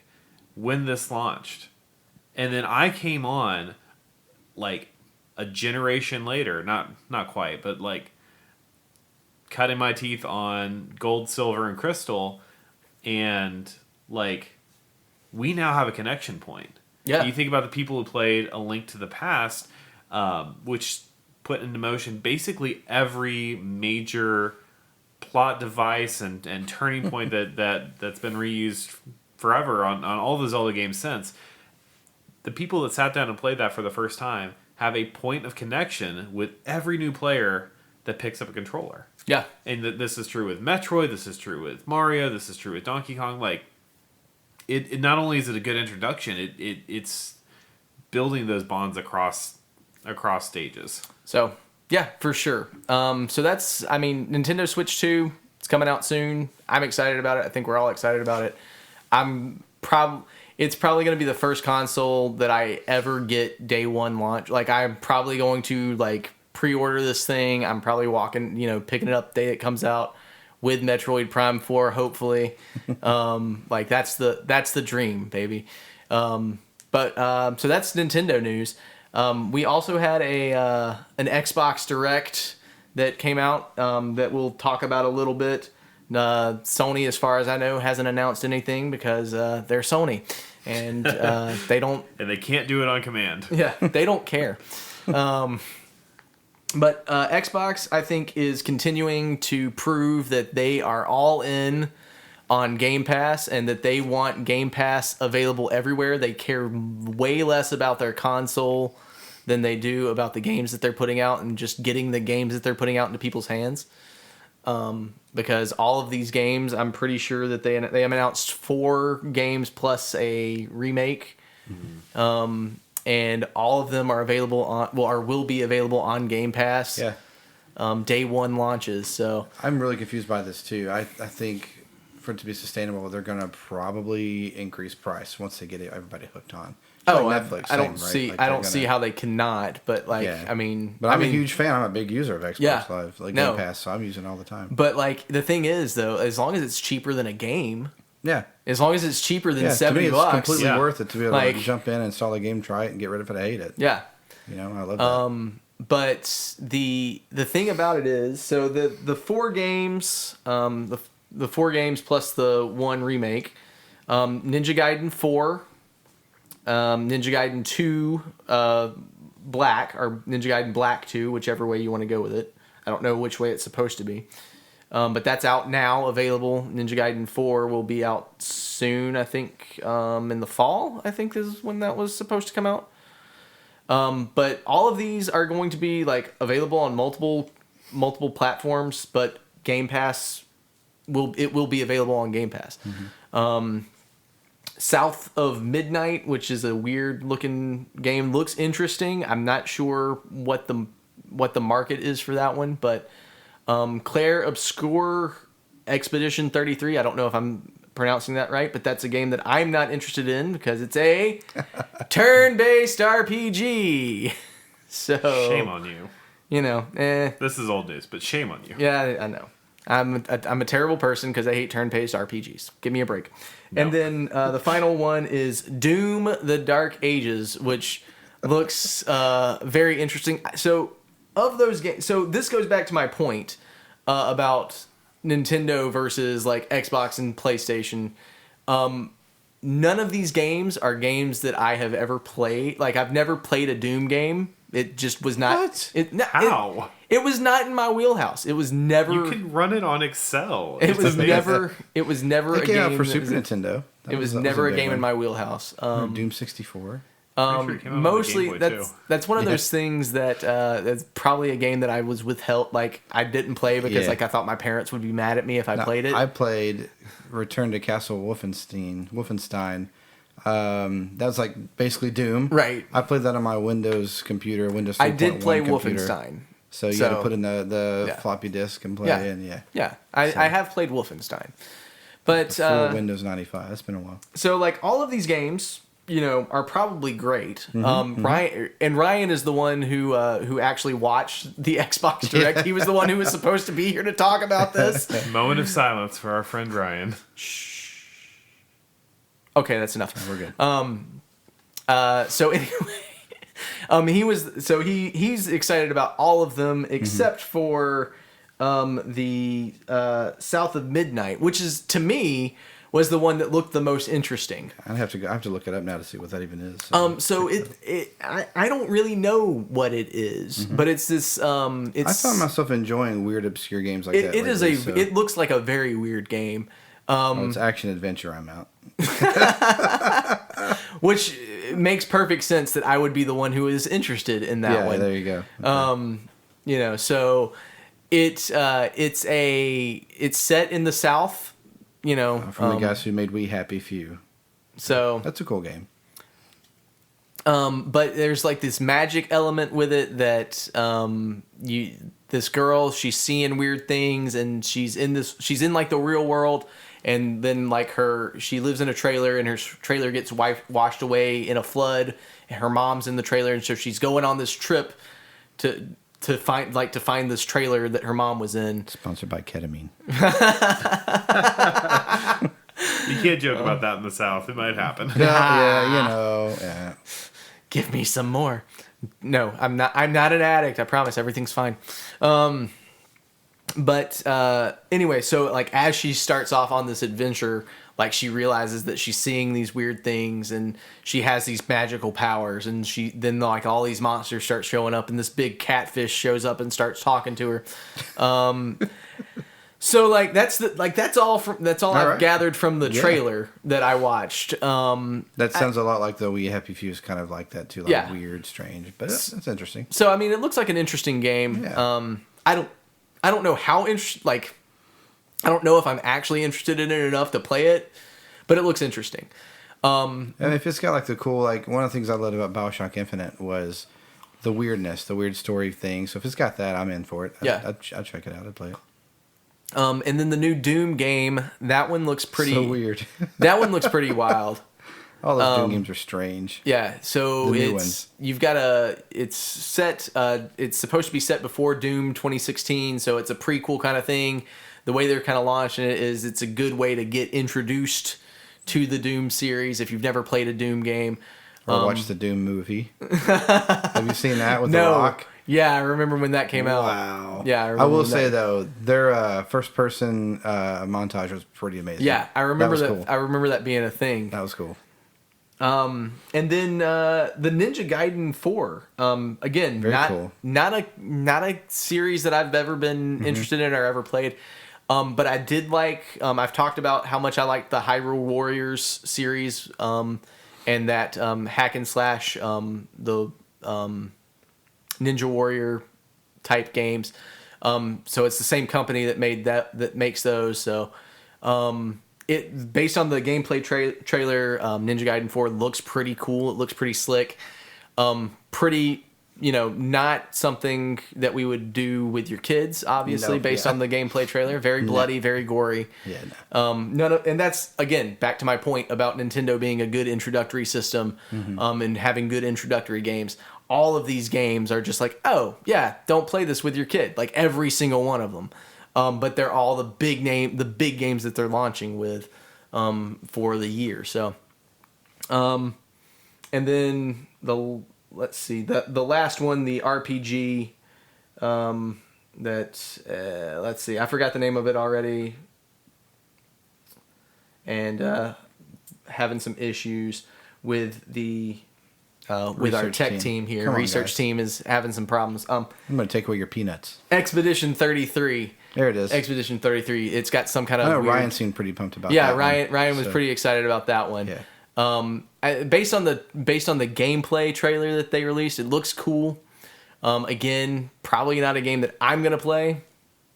when this launched. And then I came on a generation later, not quite, but cutting my teeth on Gold, Silver, and Crystal, and we now have a connection point. Yeah. You think about the people who played A Link to the Past, which put into motion basically every major plot device and turning point that's been reused forever on all the Zelda games since. The people that sat down and played that for the first time have a point of connection with every new player that picks up a controller. Yeah. And this is true with Metroid, this is true with Mario, this is true with Donkey Kong. It not only is it a good introduction, it's building those bonds across stages. So, yeah, for sure. So that's, Nintendo Switch 2, it's coming out soon. I'm excited about it. I think we're all excited about it. It's probably going to be the first console that I ever get day one launch. I'm probably going to pre-order this thing. I'm probably picking it up the day it comes out, with Metroid Prime 4, hopefully. Like that's the dream, baby. So that's Nintendo news. We also had an Xbox Direct that came out that we'll talk about a little bit. Sony, as far as I know, hasn't announced anything because they're Sony, and they don't. And they can't do it on command. Yeah, they don't care. But Xbox, I think, is continuing to prove that they are all in on Game Pass and that they want Game Pass available everywhere. They care way less about their console than they do about the games that they're putting out and just getting the games that they're putting out into people's hands. Because all of these games, I'm pretty sure that they have announced 4 games plus a remake. Mm-hmm. And all of them are available will be available on Game Pass. Yeah. Day one launches. So I'm really confused by this too. I think for it to be sustainable, they're going to probably increase price once they get everybody hooked on. Netflix. I don't see. Like I don't see how they cannot. But I mean, but I'm a huge fan. I'm a big user of Xbox Live, Game Pass, so I'm using it all the time. But like the thing is, though, as long as it's cheaper than a game. Yeah. As long as it's cheaper than $70, to me it's completely worth it to be able to jump in, install a game, try it, and get rid of it. I hate it. Yeah. I love that. But the thing about it is, so the 4 games, the 4 games plus the 1 remake, Ninja Gaiden 4, Ninja Gaiden 2, Black, or Ninja Gaiden Black 2, whichever way you want to go with it. I don't know which way it's supposed to be. But that's out now, available. Ninja Gaiden 4 will be out soon, I think, in the fall, I think is when that was supposed to come out. But all of these are going to be like available on multiple platforms, but Game Pass will be available on Game Pass. Mm-hmm. South of Midnight, which is a weird looking game, looks interesting. I'm not sure what the market is for that one, but Claire Obscure Expedition 33, I don't know if I'm pronouncing that right, but that's a game that I'm not interested in because it's a turn-based RPG. So shame on you. This is old news, but shame on you. Yeah, I know. I'm a terrible person because I hate turn-based RPGs. Give me a break. No. And then the final one is Doom: The Dark Ages, which looks very interesting. So of those games, so this goes back to my point about Nintendo versus like Xbox and PlayStation. None of these games are games that I have ever played. Like I've never played a Doom game. It just was not. What? How? It was not in my wheelhouse. It was never. You can run it on Excel. It was never. It was never a game out for Super Nintendo. It was never a game in my wheelhouse. Doom 64. Mostly that's one of those things that that's probably a game that I was withheld. Like I didn't play because like I thought my parents would be mad at me if I played it. I played Return to Castle Wolfenstein. That was like basically Doom. Right. I played that on my Windows computer, Windows 3.1 I did play computer. Wolfenstein. So you got to put in the floppy disk and play it. Yeah. I have played Wolfenstein. But before Windows 95. That's been a while. So like all of these games, are probably great. Ryan is the one who actually watched the Xbox Direct. He was the one who was supposed to be here to talk about this. Moment of silence for our friend Ryan. Shh. Okay, that's enough. We're good. So anyway, he's excited about all of them except for the South of Midnight, which is to me was the one that looked the most interesting. I have to look it up now to see what that even is. So I don't really know what it is, but it's this. I found myself enjoying weird, obscure games like that. It looks like a very weird game. It's action adventure. I'm out. Which makes perfect sense that I would be the one who is interested in that one. Yeah, there you go. Okay. So it's set in the South. From the guys who made We Happy Few. So that's a cool game. But there's like this magic element with it that this girl, she's seeing weird things and she's in like the real world, and then like she lives in a trailer and her trailer gets washed away in a flood and her mom's in the trailer, and so she's going on this trip to to find this trailer that her mom was in. Sponsored by ketamine. You can't joke about that in the South. It might happen. Yeah. Give me some more. No, I'm not an addict. I promise. Everything's fine. But anyway, so like as she starts off on this adventure, like she realizes that she's seeing these weird things and she has these magical powers, and then like all these monsters start showing up, and this big catfish shows up and starts talking to her. So like that's all I've gathered from the trailer that I watched. That sounds a lot like the We Happy Few's kind of like that too, like weird, strange, but that's interesting. So I mean, it looks like an interesting game. Yeah. I don't know how I don't know if I'm actually interested in it enough to play it, but it looks interesting. And if it's got like the cool, like one of the things I loved about BioShock Infinite was the weirdness, the weird story thing. So if it's got that, I'm in for it. I'd check it out. I'd play it. And then the new Doom game, that one looks pretty so weird. That one looks pretty wild. All those Doom games are strange. Yeah, so The new it's supposed to be set before Doom 2016, so it's a prequel kind of thing. The way they're kind of launching it is it's a good way to get introduced to the Doom series if you've never played a Doom game. Or watch the Doom movie. Have you seen that with The Rock? Yeah, I remember when that came out. Wow. Yeah, I will say though, their first-person montage was pretty amazing. Yeah, I remember that. Cool. I remember that being a thing. That was cool. And then the Ninja Gaiden 4. Again, Very cool. Not a series that I've ever been interested in or ever played. But I did like. I've talked about how much I like the Hyrule Warriors series. And that hack and slash, the Ninja Warrior type games. So it's the same company that made that makes those. So it based on the gameplay trailer, Ninja Gaiden 4 looks pretty cool. It looks pretty slick. Pretty, not something that we would do with your kids, obviously, based on the gameplay trailer. Very bloody, very gory. Yeah. And that's, again, back to my point about Nintendo being a good introductory system, and having good introductory games. All of these games are just like, oh, yeah, don't play this with your kid. Like, every single one of them. But they're all the big games that they're launching with for the year. So, and then let's see, the last one, the RPG, let's see, I forgot the name of it already, and having some issues with with our tech team here. Research team is having some problems. I'm going to take away your peanuts. Expedition 33. There it is. Expedition 33. It's got some kind of. I know weird... Ryan seemed pretty pumped about that. Yeah, Ryan was pretty excited about that one. Yeah. Based on the gameplay trailer that they released, it looks cool. Again, probably not a game that I'm gonna play,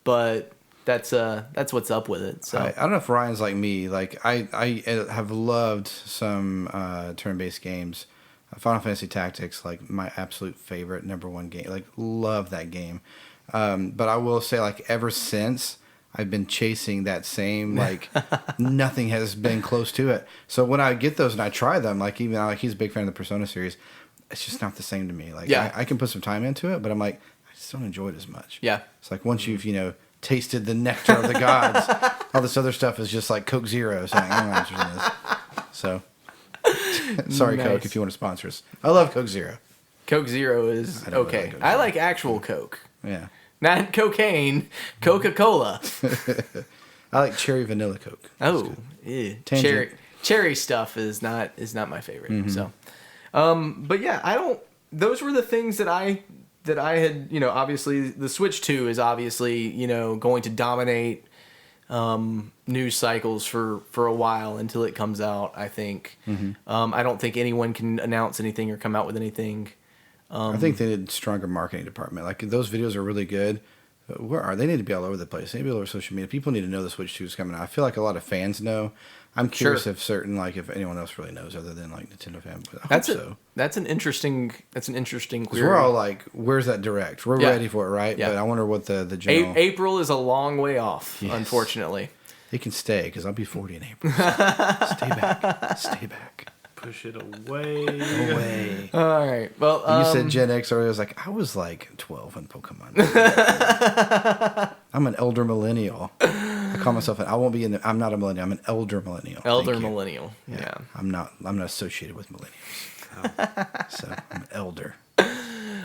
but that's what's up with it. So I don't know if Ryan's like me. Like I have loved some turn-based games. Final Fantasy Tactics, like my absolute favorite #1 game. Like love that game. But I will say, like ever since, I've been chasing that same, like, nothing has been close to it. So when I get those and I try them, like, even like he's a big fan of the Persona series, it's just not the same to me. Like, I can put some time into it, but I'm like, I just don't enjoy it as much. Yeah. It's like once you've, tasted the nectar of the gods, all this other stuff is just like Coke Zero. So I'm not interested in this. So, sorry, nice. Coke, if you want to sponsor us. I love Coke Zero. Coke Zero is okay. I like actual Coke. Yeah. Not cocaine, Coca-Cola. I like cherry vanilla Coke. Oh, yeah. Cherry stuff is not my favorite. Mm-hmm. So, but yeah, those were the things that I had, obviously the Switch 2 is obviously, going to dominate news cycles for a while until it comes out, I think. Mm-hmm. I don't think anyone can announce anything or come out with anything. I think they need a stronger marketing department. Like, those videos are really good. Where are they? Need to be all over the place. They need to be all over social media. People need to know the Switch 2 is coming out. I feel like a lot of fans know. I'm curious if if anyone else really knows other than like Nintendo fans. That's an interesting query. We're all like, where's that direct? We're ready for it, right? Yeah. But I wonder what the general... April is a long way off, unfortunately. It can stay because I'll be 40 in April. So stay back. push it away. Away. All right. Well, You said Gen X earlier. I was like, I was like 12 when Pokemon. I'm an elder millennial. I call myself I'm not a millennial. I'm an elder millennial. Elder millennial. Yeah. I'm not associated with millennials. So I'm an elder.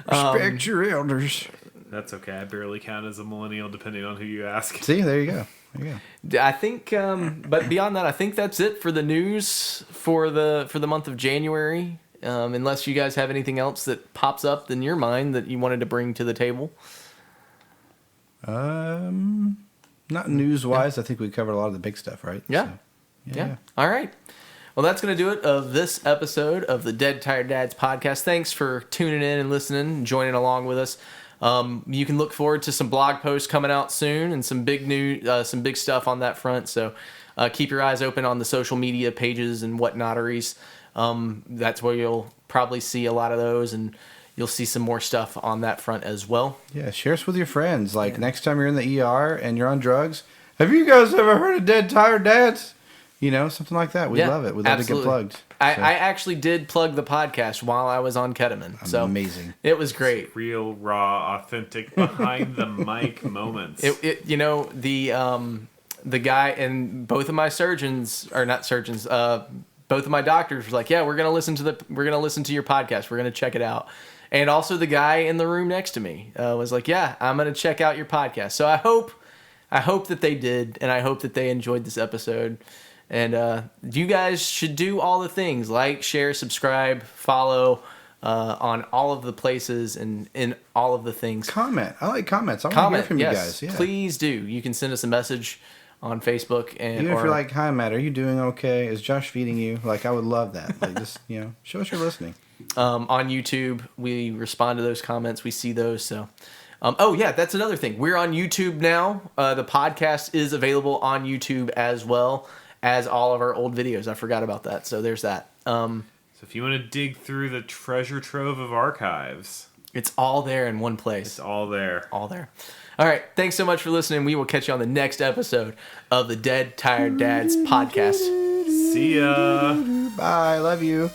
Respect your elders. That's okay. I barely count as a millennial, depending on who you ask. See, there you go. I think, but beyond that, I think that's it for the news for the month of January. Unless you guys have anything else that pops up in your mind that you wanted to bring to the table. Not news-wise. I think we covered a lot of the big stuff, right? Yeah. So, yeah. All right. Well, that's going to do it of this episode of the Dead Tired Dads podcast. Thanks for tuning in and listening and joining along with us. You can look forward to some blog posts coming out soon and some big stuff on that front. So keep your eyes open on the social media pages and whatnotteries. That's where you'll probably see a lot of those, and you'll see some more stuff on that front as well. Yeah, share us with your friends. Like next time you're in the ER and you're on drugs, have you guys ever heard of Dead Tired Dads? You know, something like that. We love it. We'd love to get plugged. I actually did plug the podcast while I was on ketamine. So amazing. It was great. It's real, raw, authentic, behind the mic moments. The guy and both of my both of my doctors were like, yeah, we're gonna listen to your podcast. We're gonna check it out. And also the guy in the room next to me was like, yeah, I'm gonna check out your podcast. So I hope that they did, and I hope that they enjoyed this episode. And you guys should do all the things: like, share, subscribe, follow on all of the places and in all of the things. Comment. I like comments. I want to hear from you guys. Yeah. Please do. You can send us a message on Facebook, and even if you're like, "Hi, Matt, are you doing okay? Is Josh feeding you?" Like, I would love that. Like, just show us you're listening. On YouTube, we respond to those comments. We see those. So, that's another thing. We're on YouTube now. The podcast is available on YouTube as well as all of our old videos. I forgot about that. So there's that. So if you want to dig through the treasure trove of archives, it's all there in one place. It's all there. All there. All right. Thanks so much for listening. We will catch you on the next episode of the Dead Tired Dads podcast. See ya. Bye. Love you.